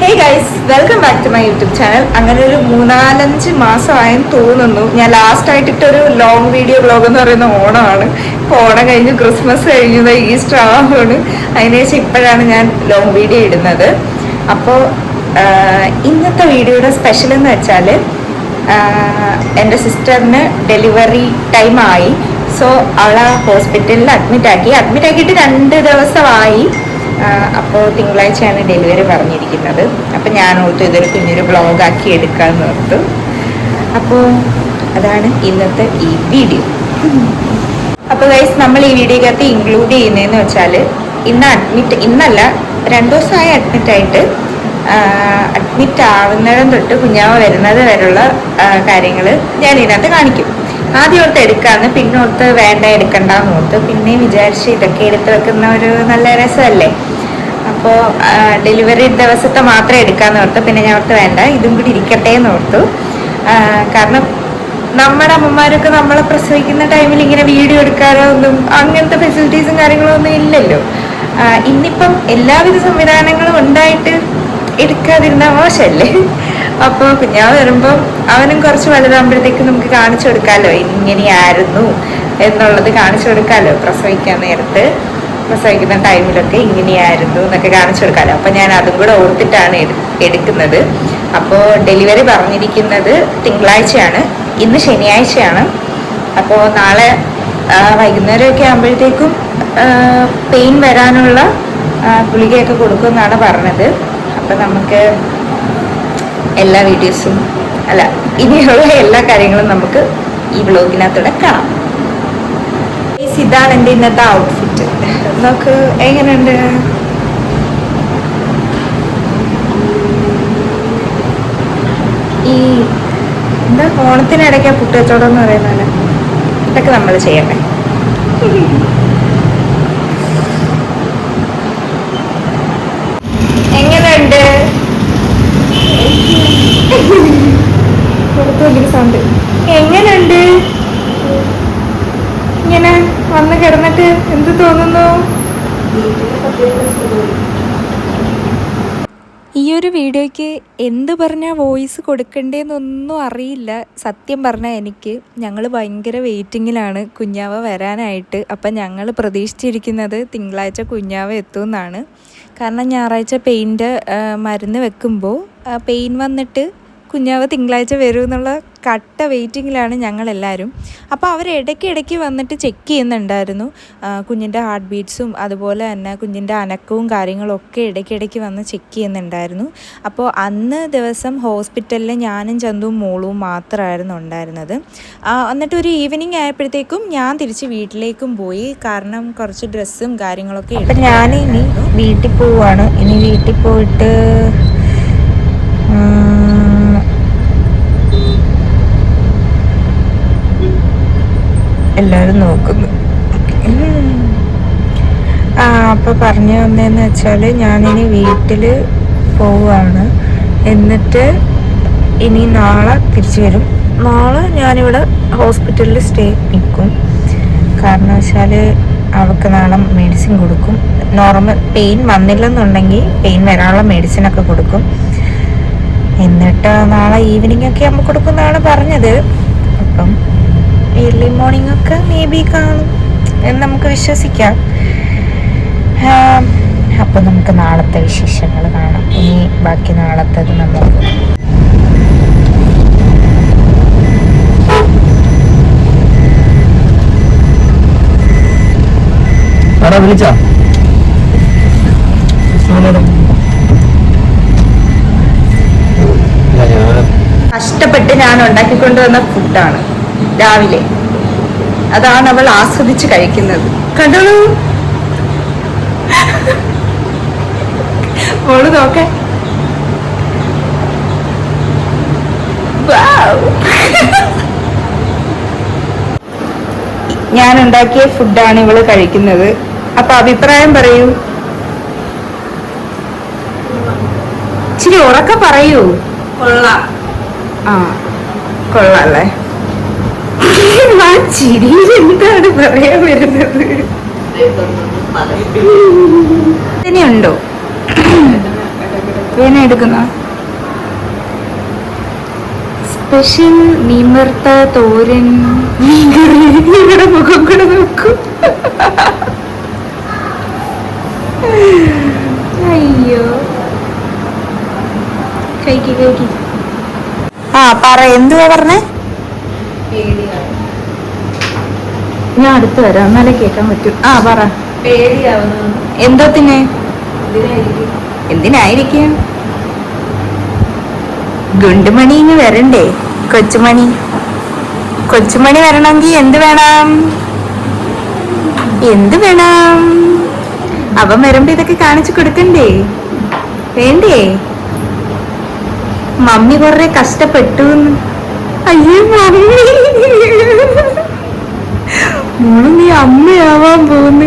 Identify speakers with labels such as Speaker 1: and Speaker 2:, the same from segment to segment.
Speaker 1: Hey guys, welcome back to my YouTube channel. അങ്ങനെ ഒരു 3-4-5 മാസമായെന്ന് തോന്നുന്നു. ഞാൻ ലാസ്റ്റ് ആയിട്ടിട്ടൊരു ലോങ് വീഡിയോ വ്ലോഗ് എന്ന് പറയുന്ന ഓണമാണ്. ഇപ്പോൾ ഓണം കഴിഞ്ഞ് ക്രിസ്മസ് കഴിഞ്ഞത് ഈസ്റ്റർ ആവാണ്. അതിനുശേഷം ഇപ്പോഴാണ് ഞാൻ ലോങ് വീഡിയോ ഇടുന്നത്. അപ്പോൾ ഇന്നത്തെ വീഡിയോയുടെ സ്പെഷ്യൽ എന്ന് വെച്ചാൽ എൻ്റെ സിസ്റ്ററിന് ഡെലിവറി ടൈമായി. സോ അവളെ ഹോസ്പിറ്റലിൽ അഡ്മിറ്റ് ആക്കിയിട്ട് 2 ദിവസമായി. അപ്പോൾ തിങ്കളാഴ്ചയാണ് ഡെലിവറി പറഞ്ഞിരിക്കുന്നത്. അപ്പോൾ ഞാൻ ഓർത്തു ഇതൊരു കുഞ്ഞൊരു വ്ളോഗാക്കി എടുക്കാമെന്ന് ഓർത്തു. അപ്പോൾ അതാണ് ഇന്നത്തെ ഈ വീഡിയോ. അപ്പോൾ ഗൈസ്, നമ്മൾ ഈ വീഡിയോക്കകത്ത് ഇൻക്ലൂഡ് ചെയ്യുന്നതെന്ന് വെച്ചാൽ ഇന്നല്ല 2 ദിവസമായി അഡ്മിറ്റ് ആവുന്നിടം തൊട്ട് കുഞ്ഞാവ വരുന്നത് വരെയുള്ള കാര്യങ്ങൾ ഞാൻ ഇതിനകത്ത് കാണിക്കും. ആദ്യം ഓർത്ത് എടുക്കാമെന്ന്, പിന്നെ ഓർത്ത് വേണ്ട എടുക്കണ്ടെന്ന് ഓർത്ത്, പിന്നെ വിചാരിച്ച് ഇതൊക്കെ എടുത്ത് വെക്കുന്ന ഒരു നല്ല രസമല്ലേ. അപ്പോൾ ഡെലിവറി ദിവസത്തെ മാത്രമേ എടുക്കാമെന്ന് ഓർത്തു. പിന്നെ ഞാൻ ഓർത്ത് വേണ്ട, ഇതും കൂടി ഇരിക്കട്ടെ എന്ന് ഓർത്തു. കാരണം നമ്മുടെ അമ്മമാരൊക്കെ നമ്മളെ പ്രസവിക്കുന്ന ടൈമിൽ ഇങ്ങനെ വീഡിയോ എടുക്കാനോ ഒന്നും അങ്ങനത്തെ ഫെസിലിറ്റീസും കാര്യങ്ങളും ഒന്നും ഇല്ലല്ലോ. ഇന്നിപ്പം എല്ലാവിധ സംവിധാനങ്ങളും ഉണ്ടായിട്ട് എടുക്കാതിരുന്ന മോശമല്ലേ. അപ്പോൾ കുഞ്ഞാവ് വരുമ്പം അവനും കുറച്ച് വലുതാകുമ്പോഴത്തേക്ക് നമുക്ക് കാണിച്ചു കൊടുക്കാമല്ലോ, ഇങ്ങനെയായിരുന്നു എന്നുള്ളത് കാണിച്ചു കൊടുക്കാമല്ലോ. പ്രസവിക്കുന്ന ടൈമിലൊക്കെ ഇങ്ങനെയായിരുന്നു എന്നൊക്കെ കാണിച്ചു കൊടുക്കാമല്ലോ. അപ്പോൾ ഞാൻ അതും കൂടെ ഓർത്തിട്ടാണ് എടുക്കുന്നത്. അപ്പോൾ ഡെലിവറി പറഞ്ഞിരിക്കുന്നത് തിങ്കളാഴ്ചയാണ്, ഇന്ന് ശനിയാഴ്ചയാണ്. അപ്പോൾ നാളെ വൈകുന്നേരമൊക്കെ ആകുമ്പോഴത്തേക്കും പെയിൻ വരാനുള്ള ഗുളികയൊക്കെ കൊടുക്കുമെന്നാണ് പറഞ്ഞത്. അപ്പം നമുക്ക് എല്ലാ വീഡിയോസും ഇനിയുള്ള എല്ലാ കാര്യങ്ങളും നമുക്ക് ഈ വ്ലോഗിനകത്തൂടെ കാണാം. ഇതാണ് എൻ്റെ ഇന്നത്തെ ഔട്ട്ഫിറ്റ്. നമുക്ക് എങ്ങനെയുണ്ട്? ഈ എന്താ ഓണത്തിനിടയ്ക്ക് പുട്ട് കച്ചവടം എന്ന് പറയുന്നത് ഇതൊക്കെ നമ്മൾ ചെയ്യണ്ടേ? എങ്ങനെയുണ്ട്? സൗണ്ട് എങ്ങനെയുണ്ട്? ഇങ്ങനെ വന്ന് കിടന്നിട്ട് എന്ത് തോന്നുന്നു?
Speaker 2: ഈ ഒരു വീഡിയോയ്ക്ക് എന്ത് പറഞ്ഞാൽ വോയിസ് കൊടുക്കണ്ടേന്നൊന്നും അറിയില്ല. സത്യം പറഞ്ഞാൽ ഞങ്ങൾ ഭയങ്കര വെയിറ്റിങ്ങിലാണ് കുഞ്ഞാവ വരാനായിട്ട്. അപ്പം ഞങ്ങൾ പ്രതീക്ഷിച്ചിരിക്കുന്നത് തിങ്കളാഴ്ച കുഞ്ഞാവ എത്തുമെന്നാണ്. കാരണം ഞായറാഴ്ച പെയിൻ്റെ മരുന്ന് വെക്കുമ്പോൾ പെയിൻ വന്നിട്ട് കുഞ്ഞാവ തിങ്കളാഴ്ച വരും എന്നുള്ള കട്ട വെയിറ്റിങ്ങിലാണ് ഞങ്ങളെല്ലാവരും. അപ്പോൾ അവർ ഇടയ്ക്ക് വന്നിട്ട് ചെക്ക് ചെയ്യുന്നുണ്ടായിരുന്നു കുഞ്ഞിൻ്റെ ഹാർട്ട് ബീറ്റ്സും അതുപോലെ തന്നെ കുഞ്ഞിൻ്റെ അനക്കവും കാര്യങ്ങളൊക്കെ ഇടയ്ക്കിടയ്ക്ക് വന്ന് ചെക്ക് ചെയ്യുന്നുണ്ടായിരുന്നു. അപ്പോൾ അന്ന് ദിവസം ഹോസ്പിറ്റലിൽ ഞാനും ചന്തുവും മോളും മാത്രമായിരുന്നു ഉണ്ടായിരുന്നത്. എന്നിട്ട് ഒരു ഈവനിങ് ആയപ്പോഴത്തേക്കും ഞാൻ തിരിച്ച് വീട്ടിലേക്കും പോയി. കാരണം കുറച്ച് ഡ്രസ്സും കാര്യങ്ങളൊക്കെ.
Speaker 1: അപ്പം ഞാനിനി വീട്ടിൽ പോവുകയാണ്. ഇനി വീട്ടിൽ പോയിട്ട് എല്ലാവരും നോക്കുന്നു. അപ്പോൾ പറഞ്ഞു വന്നതെന്ന് വെച്ചാൽ ഞാനിനി വീട്ടിൽ പോവുകയാണ്. എന്നിട്ട് ഇനി നാളെ തിരിച്ചു വരും. നാളെ ഞാനിവിടെ ഹോസ്പിറ്റലിൽ സ്റ്റേ നിൽക്കും. കാരണം വെച്ചാൽ അവൾക്ക് നാളെ മെഡിസിൻ കൊടുക്കും. നോർമൽ പെയിൻ വന്നില്ലെന്നുണ്ടെങ്കിൽ പെയിൻ വരാനുള്ള മെഡിസിനൊക്കെ കൊടുക്കും. എന്നിട്ട് നാളെ ഈവനിങ് ഒക്കെ ആകുമ്പോൾ കൊടുക്കുമെന്നാണ് പറഞ്ഞത്. അപ്പം ഏർലി മോർണിംഗ് ഒക്കെ മേ ബി കാണും എന്ന് നമുക്ക് വിശ്വസിക്കാം. അപ്പോൾ നമുക്ക് നാളത്തെ വിശേഷങ്ങൾ കാണാം. ഇനി ബാക്കി നാളത്തേത് നമുക്ക്
Speaker 3: വിളിച്ചാ
Speaker 1: കഷ്ടപ്പെട്ട് ഞാൻ ഉണ്ടാക്കിക്കൊണ്ടുവന്ന ഫുഡാണ് രാവിലെ. അതാണ് അവൾ ആസ്വദിച്ച് കഴിക്കുന്നത്. കണ്ടോളൂ, മോള് നോക്ക. ഞാൻ ഉണ്ടാക്കിയ ഫുഡാണ് ഇവള് കഴിക്കുന്നത്. അപ്പൊ അഭിപ്രായം പറയൂ. ഇച്ചിരി ഉറക്കെ പറയൂ. കൊള്ളാം. കൊള്ളാല്ലേ? ചിരിയിൽ എന്താണ് പറയാൻ വരുന്നത്? ഇനിയുണ്ടോ? വേണ എടുക്കുന്ന സ്പെഷ്യൽ മീൻ വറുത്ത തോരൻ ഇവിടെ മുഖം കൂടെ നോക്കൂ. അയ്യോ കഴിക്കി കഴിക്കി. ആ പറ, എന്തുവാ പറഞ്ഞേ? ഞാൻ അടുത്ത് വരാം, എന്നാലേ കേൾക്കാൻ പറ്റും. ആ പറ. എന്തോത്തിന്? എന്തിനായിരിക്കും? ഗുണ്ടുമണി ഇങ്ങ് വരണ്ടേ? കൊച്ചുമണി വരണമെങ്കിൽ എന്ത് വേണം? അവൻ വരുമ്പോ ഇതൊക്കെ കാണിച്ചു കൊടുക്കണ്ടേ? വേണ്ടേ? മമ്മി കൊറേ കഷ്ടപ്പെട്ടു. അയ്യോ മമ്മി, മോള് നീ അമ്മയാവാൻ പോകുന്നു.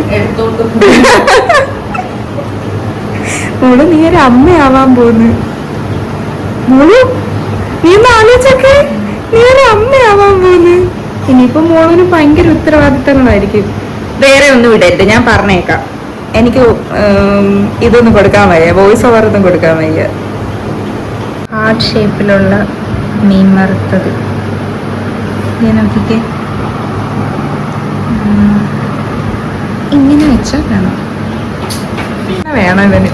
Speaker 1: മോള് നീ ഒരു അമ്മയാവാൻ പോകുന്നു. മോള് നീ ഒന്ന് ആലോചിച്ചൊക്കെ, നീ ഒരു അമ്മയാവാൻ പോകുന്നു. ഇനിയിപ്പോ മോളിന് ഭയങ്കര ഉത്തരവാദിത്തങ്ങളായിരിക്കും. വേറെ ഒന്നും ഇടരുത്, ഞാൻ പറഞ്ഞേക്കാം. എനിക്ക് ഇതൊന്നും കൊടുക്കാൻ വയ്യ, വോയിസ് ഓവർ ഒന്നും കൊടുക്കാൻ വയ്യ. ഹാർട്ട് ഷേപ്പിലുള്ള മീൻ വറുത്തത് നോക്കിക്കേ. ഇങ്ങനെ വെച്ചാൽ വേണം ഇവന്.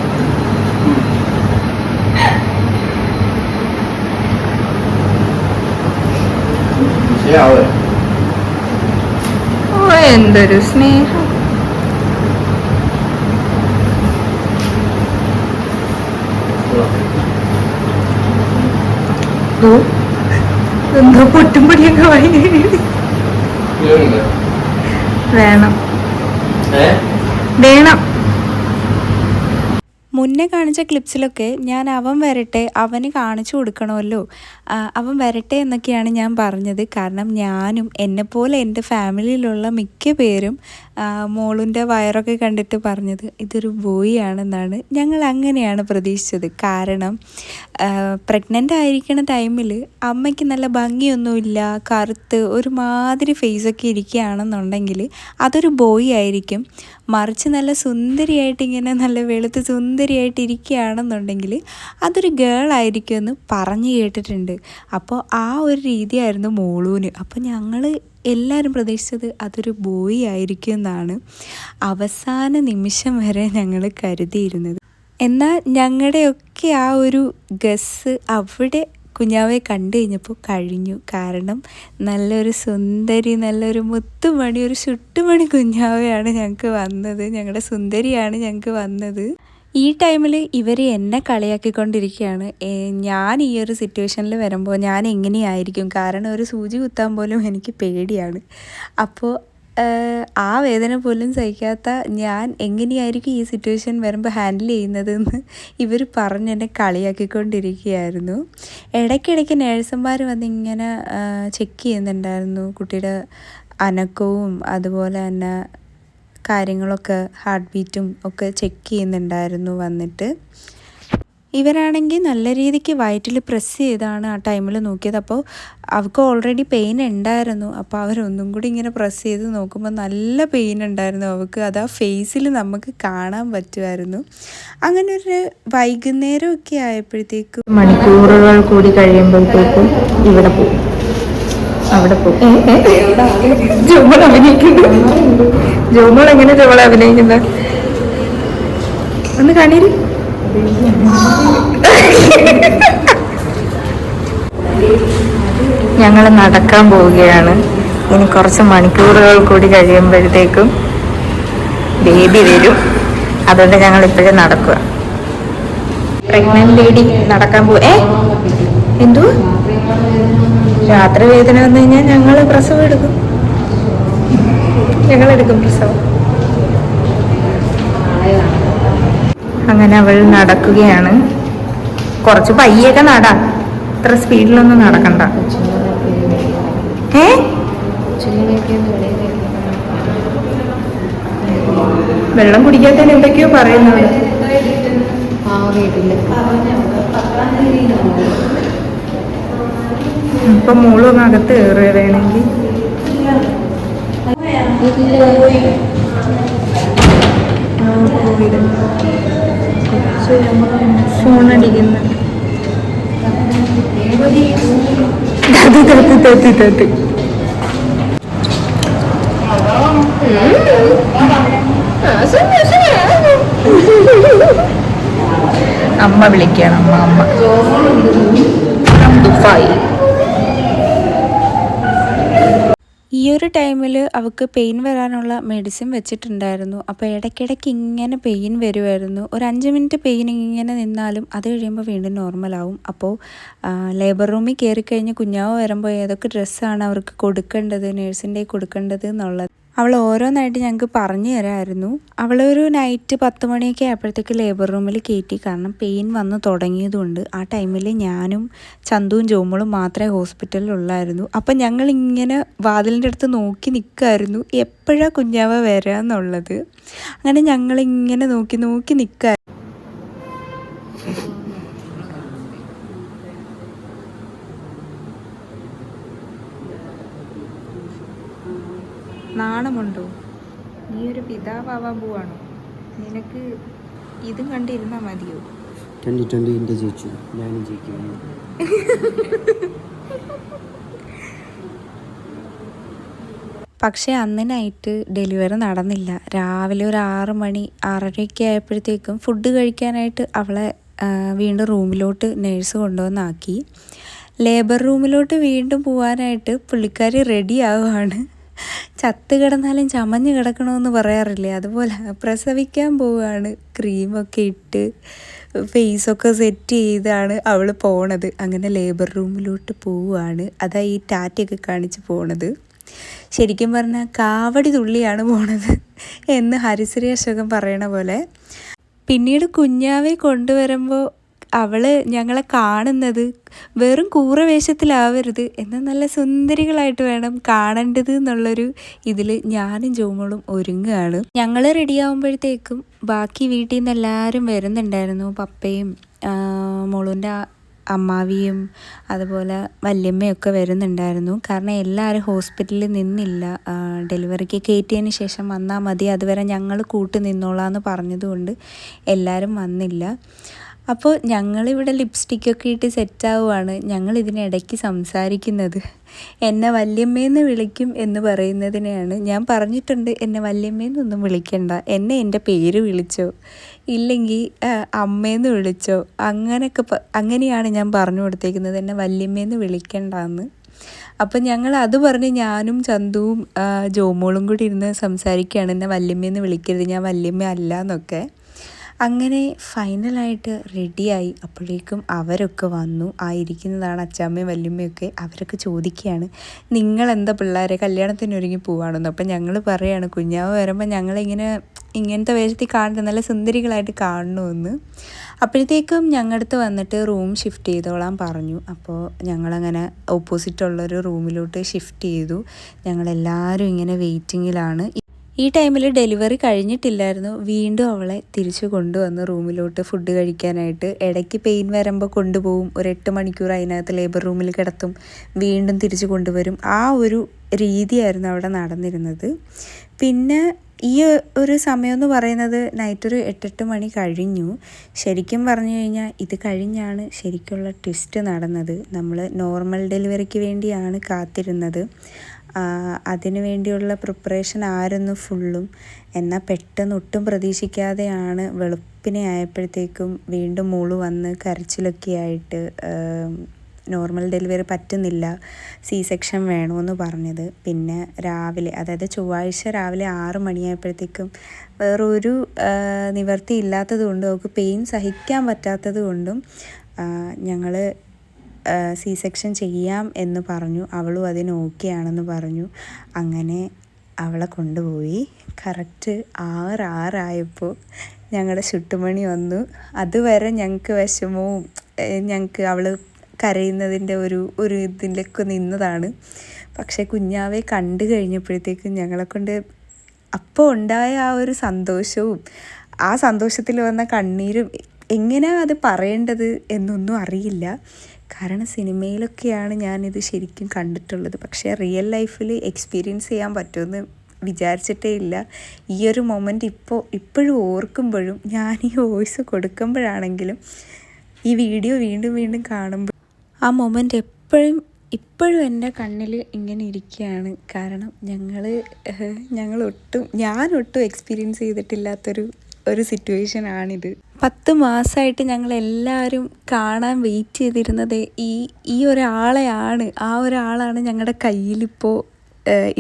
Speaker 1: ഓ എന്തൊരു സ്നേഹം. എന്തോ പൊട്ടുംപൊടിയൊക്കെ വാങ്ങി വേണം.
Speaker 2: മുന്നേ കാണിച്ച ക്ലിപ്സിലൊക്കെ ഞാൻ അവൻ വരട്ടെ, അവന് കാണിച്ചു കൊടുക്കണമല്ലോ, അവൻ വരട്ടെ എന്നൊക്കെയാണ് ഞാൻ പറഞ്ഞത്. കാരണം ഞാനും എന്നെപ്പോലെ എൻ്റെ ഫാമിലിയിലുള്ള മിക്ക പേരും മോളിൻ്റെ വയറൊക്കെ കണ്ടിട്ട് പറഞ്ഞത് ഇതൊരു ബോയ് ആണെന്നാണ്. ഞങ്ങൾ അങ്ങനെയാണ് പ്രതീക്ഷിച്ചത്. കാരണം പ്രഗ്നൻ്റ് ആയിരിക്കുന്ന ടൈമിൽ അമ്മയ്ക്ക് നല്ല ഭംഗിയൊന്നുമില്ല, കറുത്ത് ഒരുമാതിരി ഫേസൊക്കെ ഇരിക്കുകയാണെന്നുണ്ടെങ്കിൽ അതൊരു ബോയ് ആയിരിക്കും. മറിച്ച് നല്ല സുന്ദരിയായിട്ട് ഇങ്ങനെ നല്ല വെളുത്ത് സുന്ദരിയായിട്ട് ഇരിക്കുകയാണെന്നുണ്ടെങ്കിൽ അതൊരു ഗേൾ ആയിരിക്കുമെന്ന് പറഞ്ഞു കേട്ടിട്ടുണ്ട്. അപ്പോൾ ആ ഒരു രീതിയായിരുന്നു മോളൂന്. അപ്പോൾ ഞങ്ങൾ എല്ലാവരും പ്രതീക്ഷിച്ചത് അതൊരു ബോയ് ആയിരിക്കും എന്നാണ് അവസാന നിമിഷം വരെ ഞങ്ങൾ കരുതിയിരുന്നത്. എന്നാൽ ഞങ്ങളുടെയൊക്കെ ആ ഒരു ഗസ് അവിടെ കുഞ്ഞാവയെ കണ്ടു കഴിഞ്ഞപ്പോൾ കഴിഞ്ഞു. കാരണം നല്ലൊരു സുന്ദരി, നല്ലൊരു മുത്തുമണി, ഒരു ചുട്ടുമണി കുഞ്ഞാവയാണ് ഞങ്ങൾക്ക് വന്നത്. ഞങ്ങളുടെ സുന്ദരിയാണ് ഞങ്ങൾക്ക് വന്നത്. ഈ ടൈമിൽ ഇവർ എന്നെ കളിയാക്കിക്കൊണ്ടിരിക്കുകയാണ്. ഞാൻ ഈ ഒരു സിറ്റുവേഷനിൽ വരുമ്പോൾ ഞാൻ എങ്ങനെയായിരിക്കും? കാരണം ഒരു സൂചി കുത്താൻ പോലും എനിക്ക് പേടിയാണ്. അപ്പോൾ ആ വേദന പോലും സഹിക്കാത്ത ഞാൻ എങ്ങനെയായിരിക്കും ഈ സിറ്റുവേഷൻ വരുമ്പോൾ ഹാൻഡിൽ ചെയ്യുന്നതെന്ന് ഇവർ പറഞ്ഞ് എന്നെ കളിയാക്കിക്കൊണ്ടിരിക്കുകയായിരുന്നു. ഇടയ്ക്കിടയ്ക്ക് നേഴ്സുമാർ വന്നിങ്ങനെ ചെക്ക് ചെയ്യുന്നുണ്ടായിരുന്നു കുട്ടിയുടെ അനക്കവും അതുപോലെ തന്നെ കാര്യങ്ങളൊക്കെ, ഹാർട്ട് ബീറ്റും ഒക്കെ ചെക്ക് ചെയ്യുന്നുണ്ടായിരുന്നു വന്നിട്ട്. ഇവരാണെങ്കിൽ നല്ല രീതിക്ക് വയറ്റിൽ പ്രസ് ചെയ്താണ് ആ ടൈമിൽ നോക്കിയത്. അപ്പോൾ അവർക്ക് ഓൾറെഡി പെയിൻ ഉണ്ടായിരുന്നു. അപ്പോൾ അവരൊന്നും കൂടി ഇങ്ങനെ പ്രസ് ചെയ്ത് നോക്കുമ്പോൾ നല്ല പെയിൻ ഉണ്ടായിരുന്നു അവൾക്ക്. അത് ആ ഫേസിൽ നമുക്ക് കാണാൻ പറ്റുമായിരുന്നു. അങ്ങനെ ഒരു വൈകുന്നേരമൊക്കെ ആയപ്പോഴത്തേക്കും
Speaker 1: മണിക്കൂറുകൾ കൂടി കഴിയുമ്പോഴത്തേക്കും ഇവിടെ പോകും, അവിടെ പോകും. ജോമോൾ അഭിനയിക്കുന്നത്, ജോമോൾ എങ്ങനെ ജോമോൾ അഭിനയിക്കുന്നത് ഒന്ന് കാണീര്. ഞങ്ങൾ നടക്കാൻ പോവുകയാണ്. ഇനി കുറച്ച് മണിക്കൂറുകൾ കൂടി കഴിയുമ്പോഴത്തേക്കും ബേബി വരും. അതുകൊണ്ട് ഞങ്ങൾ ഇപ്പോഴും നടക്കുക. പ്രഗ്നന്റ് ലേഡി നടക്കാൻ എന്തോ രാത്രി വേദന വന്നു കഴിഞ്ഞാൽ ഞങ്ങൾ പ്രസവം എടുക്കും, ഞങ്ങളെടുക്കും പ്രസവം. അങ്ങനെ അവൾ നടക്കുകയാണ്. കുറച്ച് പയ്യൊക്കെ നടാം, ഇത്ര സ്പീഡിലൊന്നും നടക്കണ്ട. വെള്ളം കുടിക്കാത്തതിന് എന്തൊക്കെയോ പറയുന്നത്. ഇപ്പൊ മോളും ഒന്ന് അകത്ത് കയറുക വേണമെങ്കിൽ. ഫോൺ അടിക്കുന്നു. തത്തി അമ്മ വിളിക്കണം. അമ്മ ദുബായ്.
Speaker 2: ഈ ഒരു ടൈമിൽ അവൾക്ക് പെയിൻ വരാനുള്ള മെഡിസിൻ വെച്ചിട്ടുണ്ടായിരുന്നു. അപ്പോൾ ഇടയ്ക്കിടയ്ക്ക് ഇങ്ങനെ പെയിൻ വരുമായിരുന്നു. ഒരു 5 മിനിറ്റ് പെയിൻ ഇങ്ങനെ നിന്നാലും അത് കഴിയുമ്പോൾ വീണ്ടും നോർമലാവും. അപ്പോൾ ലേബർ റൂമിൽ കയറിക്കഴിഞ്ഞ് കുഞ്ഞാവ് വരുമ്പോൾ ഏതൊക്കെ ഡ്രസ്സാണ് അവർക്ക് കൊടുക്കേണ്ടത്, നേഴ്സിൻ്റെ കൊടുക്കേണ്ടത് എന്നുള്ളത് അവൾ ഓരോന്നായിട്ട് ഞങ്ങൾക്ക് പറഞ്ഞു തരാമായിരുന്നു. അവളൊരു നൈറ്റ് 10 മണിയൊക്കെ ആയപ്പോഴത്തേക്ക് ലേബർ റൂമിൽ കയറ്റി. കാരണം പെയിൻ വന്ന് തുടങ്ങിയതുകൊണ്ട് ആ ടൈമിൽ ഞാനും ചന്തുവും ജോമോളും മാത്രമേ ഹോസ്പിറ്റലിലുള്ളായിരുന്നു. അപ്പം ഞങ്ങളിങ്ങനെ വാതിലിൻ്റെ അടുത്ത് നോക്കി നിൽക്കുമായിരുന്നു എപ്പോഴാണ് കുഞ്ഞാവ വരിക എന്നുള്ളത്. അങ്ങനെ ഞങ്ങളിങ്ങനെ നോക്കി നിൽക്കുക. നാണമുണ്ടോ? നീ ഒരു പിതാവാൻ പോവാണോ? നിനക്ക് ഇതും കണ്ടിരുന്നാൽ മതിയോ?
Speaker 3: 2020 ഇന്ത്യ ജയിച്ചു, ഞാനും ജയിക്കുന്നു.
Speaker 2: പക്ഷേ അന്ന് നൈറ്റ് ഡെലിവറി നടന്നില്ല. രാവിലെ ഒരു 6 മണി 6:30 ആയപ്പോഴത്തേക്കും ഫുഡ് കഴിക്കാനായിട്ട് അവളെ വീണ്ടും റൂമിലോട്ട് നേഴ്സ് കൊണ്ടുവന്നാക്കി. ലേബർ റൂമിലോട്ട് വീണ്ടും പോകാനായിട്ട് പുള്ളിക്കാരി റെഡി ആവുകയാണ്. ചത്ത് കിടന്നാലും ചമഞ്ഞ് കിടക്കണമെന്ന് പറയാറില്ലേ, അതുപോലെ പ്രസവിക്കാൻ പോവുകയാണ്. ക്രീമൊക്കെ ഇട്ട് ഫേസൊക്കെ സെറ്റ് ചെയ്താണ് അവൾ പോണത്. അങ്ങനെ ലേബർ റൂമിലോട്ട് പോവുകയാണ്. അതാ ഈ ടാറ്റയൊക്കെ കാണിച്ച് പോണത്. ശരിക്കും പറഞ്ഞാൽ കാവടി തുള്ളിയാണ് പോണത് എന്ന് ഹരിശ്രീ അശോകൻ പറയണ പോലെ. പിന്നീട് കുഞ്ഞാവെ കൊണ്ടുവരുമ്പോൾ അവൾ ഞങ്ങളെ കാണുന്നത് വെറും കൂറവേഷത്തിലാവരുത്, എന്നാൽ നല്ല സുന്ദരികളായിട്ട് വേണം കാണേണ്ടത് എന്നുള്ളൊരു ഇതിൽ ഞാനും ജോമോളും ഒരുങ്ങുകയാണ്. ഞങ്ങൾ റെഡിയാകുമ്പോഴത്തേക്കും ബാക്കി വീട്ടിൽ നിന്ന് എല്ലാവരും വരുന്നുണ്ടായിരുന്നു. പപ്പയും മോളുൻ്റെ അമ്മാവിയും അതുപോലെ വല്യമ്മയൊക്കെ വരുന്നുണ്ടായിരുന്നു. കാരണം എല്ലാവരും ഹോസ്പിറ്റലിൽ നിന്നില്ല. ഡെലിവറിക്ക് കയറ്റിയതിന് ശേഷം വന്നാൽ മതി, അതുവരെ ഞങ്ങൾ കൂട്ട് നിന്നോളാന്ന് പറഞ്ഞതുകൊണ്ട് എല്ലാവരും വന്നില്ല. അപ്പോൾ ഞങ്ങളിവിടെ ലിപ്സ്റ്റിക്കൊക്കെ ഇട്ട് സെറ്റാവുകയാണ്. ഞങ്ങൾ ഇതിനിടയ്ക്ക് സംസാരിക്കുന്നത് എന്നെ വല്യമ്മേന്ന് വിളിക്കും എന്ന് പറയുന്നതിനെയാണ്. ഞാൻ പറഞ്ഞിട്ടുണ്ട് എന്നെ വല്യമ്മേന്നൊന്നും വിളിക്കണ്ട, എന്നെ എൻ്റെ പേര് വിളിച്ചോ, ഇല്ലെങ്കിൽ അമ്മേന്ന് വിളിച്ചോ, അങ്ങനെയാണ് ഞാൻ പറഞ്ഞു കൊടുത്തേക്കുന്നത്, എന്നെ വല്യമ്മേന്ന് വിളിക്കണ്ടെന്ന്. അപ്പം ഞങ്ങൾ അത് പറഞ്ഞ് ഞാനും ചന്തുവും ജോമോളും കൂടി ഇരുന്ന് സംസാരിക്കുകയാണ്, എന്നെ വല്യമ്മേന്ന് വിളിക്കരുത്, ഞാൻ വല്യമ്മ അല്ല എന്നൊക്കെ. അങ്ങനെ ഫൈനലായിട്ട് റെഡിയായി. അപ്പോഴേക്കും അവരൊക്കെ വന്നു. ഇരിക്കുന്നതാണ് അച്ചാമ്മയും വല്യമ്മയൊക്കെ. അവരൊക്കെ ചോദിക്കുകയാണ്, നിങ്ങളെന്താ പിള്ളേരെ കല്യാണത്തിന് ഒരുങ്ങി പോവാണെന്ന്. അപ്പം ഞങ്ങൾ പറയുകയാണ്, കുഞ്ഞാവ് വരുമ്പോൾ ഇങ്ങനത്തെ വേഷത്തിൽ കാണുന്നത് നല്ല സുന്ദരികളായിട്ട് കാണണമെന്ന്. അപ്പോഴത്തേക്കും ഞങ്ങളടുത്ത് വന്നിട്ട് റൂം ഷിഫ്റ്റ് ചെയ്തോളാൻ പറഞ്ഞു. അപ്പോൾ ഞങ്ങളങ്ങനെ ഓപ്പോസിറ്റുള്ളൊരു റൂമിലോട്ട് ഷിഫ്റ്റ് ചെയ്തു. ഞങ്ങളെല്ലാവരും ഇങ്ങനെ വെയിറ്റിങ്ങിലാണ്. ഈ ടൈമിൽ ഡെലിവറി കഴിഞ്ഞിട്ടില്ലായിരുന്നു. വീണ്ടും അവളെ തിരിച്ചു കൊണ്ടുവന്ന് റൂമിലോട്ട് ഫുഡ് കഴിക്കാനായിട്ട്. ഇടയ്ക്ക് പെയിൻ വരുമ്പോൾ കൊണ്ടുപോകും, ഒരു 8 മണിക്കൂർ അതിനകത്ത് ലേബർ റൂമിൽ കിടത്തും, വീണ്ടും തിരിച്ചു കൊണ്ടുവരും. ആ ഒരു രീതിയായിരുന്നു അവിടെ നടന്നിരുന്നത്. പിന്നെ ഈ ഒരു സമയമെന്ന് പറയുന്നത് നൈറ്റ് ഒരു 8 മണി കഴിഞ്ഞു. ശരിക്കും പറഞ്ഞു കഴിഞ്ഞാൽ ഇത് കഴിഞ്ഞാണ് ശരിക്കുള്ള ട്വിസ്റ്റ് നടന്നത്. നമ്മൾ നോർമൽ ഡെലിവറിക്ക് വേണ്ടിയാണ് കാത്തിരുന്നത്. അതിനു വേണ്ടിയുള്ള പ്രിപ്പറേഷൻ ആയിരുന്നു ഫുള്ളും. എന്നാൽ പെട്ടെന്ന് ഒട്ടും പ്രതീക്ഷിക്കാതെയാണ് വെളുപ്പിനെ ആയപ്പോഴത്തേക്കും വീണ്ടും മോള് വന്ന് കരച്ചിലൊക്കെ ആയിട്ട് നോർമൽ ഡെലിവറി പറ്റുന്നില്ല, സെക്ഷൻ വേണമെന്ന് പറഞ്ഞത്. പിന്നെ രാവിലെ, അതായത് ചൊവ്വാഴ്ച രാവിലെ 6 മണിയായപ്പോഴത്തേക്കും വേറൊരു നിവർത്തി ഇല്ലാത്തത് കൊണ്ടും അവൾക്ക് പെയിൻ സഹിക്കാൻ പറ്റാത്തത് കൊണ്ടും ഞങ്ങൾ സെക്ഷൻ ചെയ്യാം എന്ന് പറഞ്ഞു. അവളും അതിന് ഓക്കെ ആണെന്ന് പറഞ്ഞു. അങ്ങനെ അവളെ കൊണ്ടുപോയി. കറക്റ്റ് 6 ആയപ്പോൾ ഞങ്ങളുടെ ചുട്ടുമണി വന്നു. അതുവരെ ഞങ്ങൾക്ക് വിഷമവും ഞങ്ങൾക്ക് അവൾ കരയുന്നതിൻ്റെ ഒരു ഇതിലൊക്കെ നിന്നതാണ്. പക്ഷേ കുഞ്ഞാവെ കണ്ടു കഴിഞ്ഞപ്പോഴത്തേക്കും ഞങ്ങളെക്കൊണ്ട് അപ്പോൾ ഉണ്ടായ ആ ഒരു സന്തോഷവും ആ സന്തോഷത്തിൽ വന്ന കണ്ണീരും എങ്ങനെയാണ് അത് പറയേണ്ടത് എന്നൊന്നും അറിയില്ല. കാരണം സിനിമയിലൊക്കെയാണ് ഞാനിത് ശരിക്കും കണ്ടിട്ടുള്ളത്. പക്ഷേ റിയൽ ലൈഫിൽ എക്സ്പീരിയൻസ് ചെയ്യാൻ പറ്റുമെന്ന് വിചാരിച്ചിട്ടേ ഇല്ല. ഈ ഒരു മൊമെൻ്റ് ഇപ്പോഴും ഓർക്കുമ്പോഴും ഞാൻ ഈ വോയിസ് കൊടുക്കുമ്പോഴാണെങ്കിലും ഈ വീഡിയോ വീണ്ടും വീണ്ടും കാണുമ്പോൾ ആ മൊമെൻ്റ് ഇപ്പോഴും എൻ്റെ കണ്ണിൽ ഇങ്ങനെ ഇരിക്കുകയാണ്. കാരണം ഞാനൊട്ടും എക്സ്പീരിയൻസ് ചെയ്തിട്ടില്ലാത്തൊരു സിറ്റുവേഷനാണിത്. 10 മാസമായിട്ട് ഞങ്ങളെല്ലാവരും കാണാൻ വെയിറ്റ് ചെയ്തിരുന്നത് ഈ ഒരാളെയാണ്. ആ ഒരാളാണ് ഞങ്ങളുടെ കയ്യിലിപ്പോൾ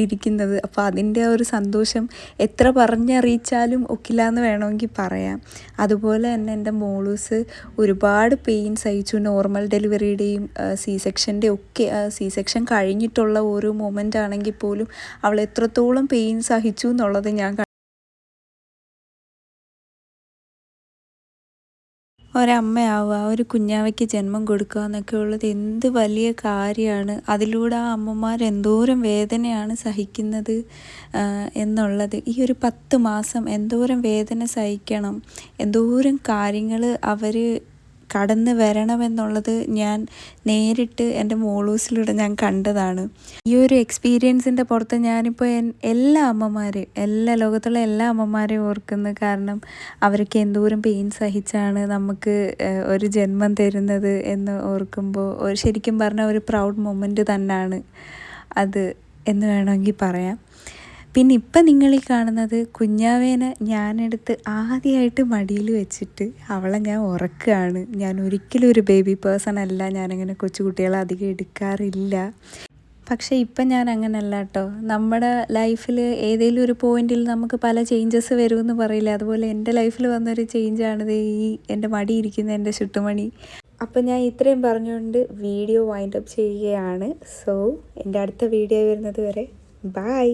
Speaker 2: ഇരിക്കുന്നത്. അപ്പോൾ അതിൻ്റെ ഒരു സന്തോഷം എത്ര പറഞ്ഞറിയിച്ചാലും ഒക്കില്ല എന്ന് വേണമെങ്കിൽ പറയാം. അതുപോലെ തന്നെ എൻ്റെ മോളൂസ് ഒരുപാട് പെയിൻ സഹിച്ചു. നോർമൽ ഡെലിവറിയുടെയും സി സെക്ഷൻ കഴിഞ്ഞിട്ടുള്ള ഓരോ മൊമെൻ്റ് ആണെങ്കിൽ പോലും അവൾ എത്രത്തോളം പെയിൻ സഹിച്ചു എന്നുള്ളത് ഞാൻ ഒരമ്മയാവുക, ഒരു കുഞ്ഞാവയ്ക്ക് ജന്മം കൊടുക്കുക എന്നൊക്കെ ഉള്ളത് എന്ത് വലിയ കാര്യമാണ്. അതിലൂടെ ആ അമ്മമാർ എന്തോരം വേദനയാണ് സഹിക്കുന്നത് എന്നുള്ളത്. ഈ ഒരു 10 മാസം എന്തോരം വേദന സഹിക്കണം, എന്തോരം കാര്യങ്ങൾ അവർ കടന്ന് വരണമെന്നുള്ളത് ഞാൻ നേരിട്ട് എൻ്റെ മോളൂസിലൂടെ ഞാൻ കണ്ടതാണ്. ഈ ഒരു എക്സ്പീരിയൻസിൻ്റെ പുറത്ത് ഞാനിപ്പോൾ ലോകത്തുള്ള എല്ലാ അമ്മമാരെയും ഓർക്കുന്നു. കാരണം അവർക്ക് എന്തോരം പെയിൻ സഹിച്ചാണ് നമുക്ക് ഒരു ജന്മം തരുന്നത് എന്ന് ഓർക്കുമ്പോൾ ശരിക്കും പറഞ്ഞാൽ ഒരു പ്രൗഡ് മൊമെൻ്റ് തന്നെയാണ് അത് എന്ന് വേണമെങ്കിൽ പറയാം. പിന്നെ ഇപ്പം നിങ്ങളീ കാണുന്നത് കുഞ്ഞാവേനെ ഞാനെടുത്ത് ആദ്യമായിട്ട് മടിയിൽ വെച്ചിട്ട് അവളെ ഞാൻ ഉറക്കുകയാണ്. ഞാൻ ഒരിക്കലും ഒരു ബേബി പേഴ്സൺ അല്ല. ഞാനങ്ങനെ കൊച്ചുകുട്ടികളെ അധികം എടുക്കാറില്ല. പക്ഷേ ഇപ്പം ഞാൻ അങ്ങനെയല്ല കേട്ടോ. നമ്മുടെ ലൈഫിൽ ഏതെങ്കിലും ഒരു പോയിന്റിൽ നമുക്ക് പല ചേഞ്ചസ് വരുമെന്ന് പറയില്ല. അതുപോലെ എൻ്റെ ലൈഫിൽ വന്നൊരു ചേഞ്ചാണിത് ഈ എൻ്റെ മടിയിരിക്കുന്ന എൻ്റെ ചുട്ടുമണി. അപ്പം ഞാൻ ഇത്രയും പറഞ്ഞുകൊണ്ട് വീഡിയോ വൈൻഡപ്പ് ചെയ്യുകയാണ്. സോ എൻ്റെ അടുത്ത വീഡിയോ വരുന്നത് വരെ ബൈ.